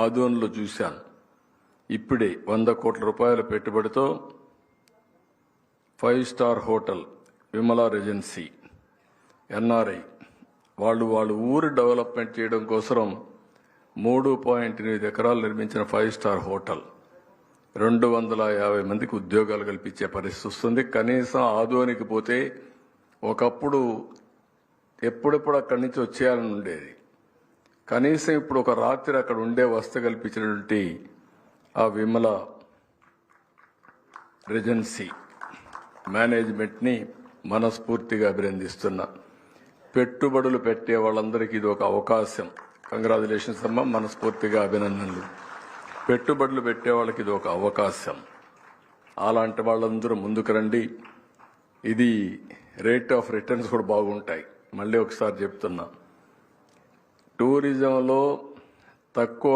ఆదోన్లో చూశాను. ఇప్పుడే 100 కోట్ల రూపాయల పెట్టుబడితో 5 star hotel Vimala regency NRI వాళ్ళు ఊరు డెవలప్మెంట్ చేయడం కోసం 3.8 ఎకరాలు నిర్మించిన 5 స్టార్ హోటల్ 250 మందికి ఉద్యోగాలు కల్పించే పరిస్థితి వస్తుంది. కనీసం ఆదోనికి పోతే ఒకప్పుడు ఎప్పుడెప్పుడు అక్కడి నుంచి వచ్చేయాలని ఉండేది. కనీసం ఇప్పుడు ఒక రాత్రి అక్కడ ఉండే వసతి కల్పించినటువంటి ఆ విమల రెజెన్సీ మేనేజ్మెంట్ని మనస్ఫూర్తిగా అభినందిస్తున్నా. పెట్టుబడులు పెట్టే వాళ్ళందరికీ ఇది ఒక అవకాశం. కంగ్రాచులేషన్స్ అమ్మా, మనస్ఫూర్తిగా అభినందనలు. పెట్టుబడులు పెట్టే వాళ్ళకి ఇది ఒక అవకాశం. అలాంటి వాళ్ళందరూ ముందుకు రండి. ఇది రేట్ ఆఫ్ రిటర్న్స్ కూడా బాగుంటాయి. మళ్ళీ ఒకసారి చెప్తున్నా, టూరిజంలో తక్కువ